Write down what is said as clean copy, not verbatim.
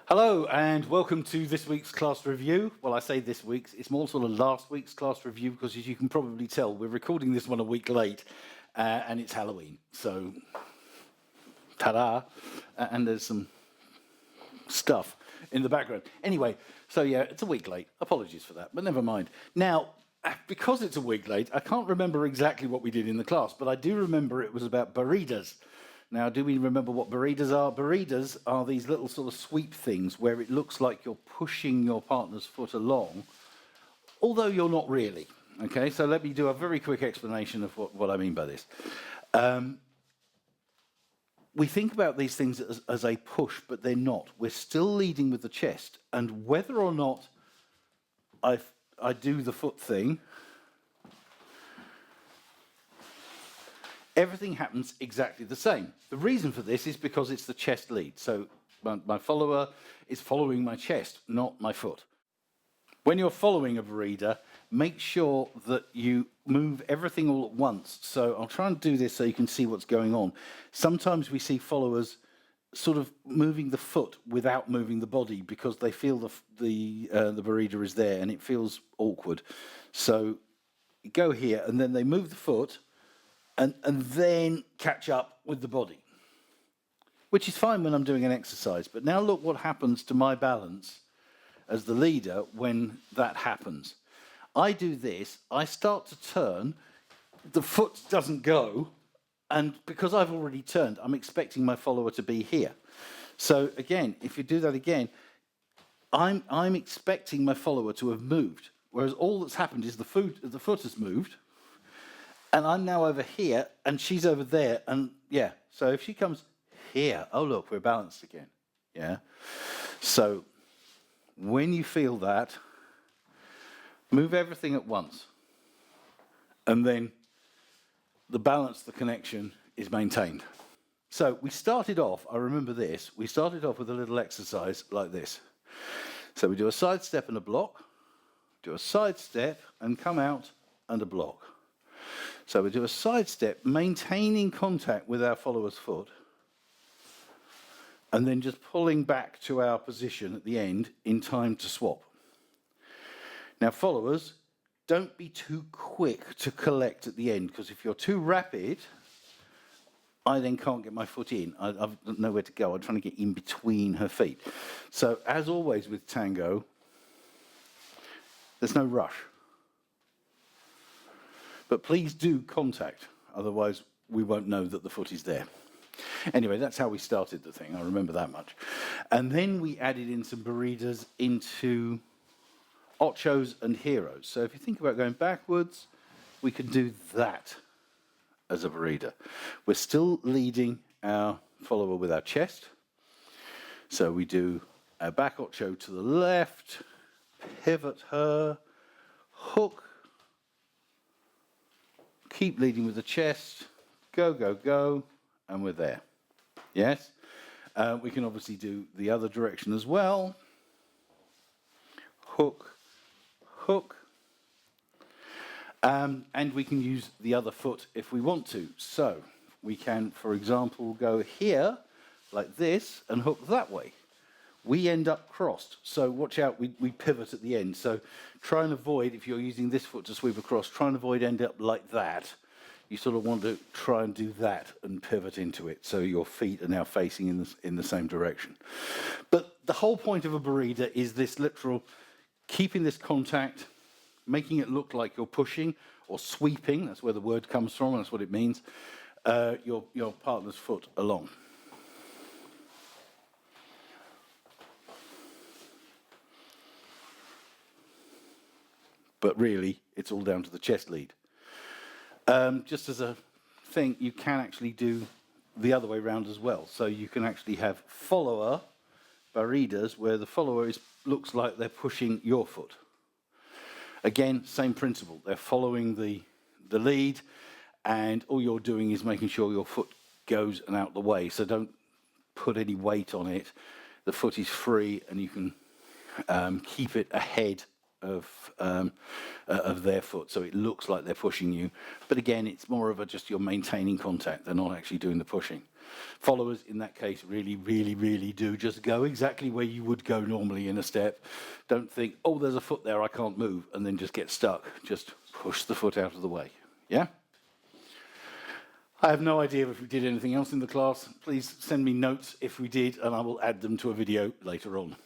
Hello and welcome to this week's class review. Well, I say this week's, it's more sort of last week's class review because as you can probably tell, we're recording this one a week late and it's Halloween. So, ta-da, and there's some stuff in the background. Anyway, so yeah, it's a week late. Apologies for that, but never mind. Now, because it's a week late, I can't remember exactly what we did in the class, but I do remember it was about Barridas. Now, do we remember what Barridas are? Barridas are these little sort of sweep things where it looks like you're pushing your partner's foot along, although you're not really. Okay, so let me do a very quick explanation of what I mean by this. We think about these things as a push, but they're not. We're still leading with the chest, and whether or not I do the foot thing, everything happens exactly the same. The reason for this is because it's the chest lead. So my follower is following my chest, not my foot. When you're following a Barrida, make sure that you move everything all at once. So I'll try and do this so you can see what's going on. Sometimes we see followers sort of moving the foot without moving the body because they feel the Barrida is there and it feels awkward. So you go here and then they move the foot and then catch up with the body, which is fine when I'm doing an exercise. But now look what happens to my balance as the leader when that happens. I do this, I start to turn, the foot doesn't go, and because I've already turned, I'm expecting my follower to be here. So again, if you do that again, I'm expecting my follower to have moved, whereas all that's happened is the foot has moved, and I'm now over here, and she's over there, and yeah. So if she comes here, oh look, we're balanced again, yeah? So when you feel that, move everything at once, and then the balance, the connection is maintained. So we started off, I remember this, we started off with a little exercise like this. So we do a side step and a block, do a side step and come out and a block. So we do a side step, maintaining contact with our follower's foot, and then just pulling back to our position at the end in time to swap. Now followers, don't be too quick to collect at the end, because if you're too rapid, I then can't get my foot in. I've nowhere to go. I'm trying to get in between her feet. So as always with tango, there's no rush. But please do contact, otherwise we won't know that the foot is there. Anyway, that's how we started the thing, I remember that much. And then we added in some Barridas into ochos and heroes. So if you think about going backwards, we can do that as a Barrida. We're still leading our follower with our chest. So we do our back ocho to the left, pivot her, hook, keep leading with the chest, go, go, go, and we're there. Yes? We can obviously do the other direction as well. Hook, hook. And we can use the other foot if we want to. So we can, for example, go here like this and hook that way. We end up crossed. So watch out, we pivot at the end. So try and avoid, if you're using this foot to sweep across, try and avoid end up like that. You sort of want to try and do that and pivot into it. So your feet are now facing in the same direction. But the whole point of a Barrida is this literal keeping this contact, making it look like you're pushing or sweeping, that's where the word comes from, that's what it means, your partner's foot along. But really, it's all down to the chest lead. Just as a thing, you can actually do the other way around as well. So you can actually have follower Barridas where the follower looks like they're pushing your foot. Again, same principle. They're following the lead, and all you're doing is making sure your foot goes and out the way. So don't put any weight on it. The foot is free, and you can keep it ahead of their foot, so it looks like they're pushing you. But again, it's more of just you're maintaining contact. They're not actually doing the pushing. Followers, in that case, really, really, really do just go exactly where you would go normally in a step. Don't think, oh, there's a foot there, I can't move, and then just get stuck. Just push the foot out of the way, yeah? I have no idea if we did anything else in the class. Please send me notes if we did, and I will add them to a video later on.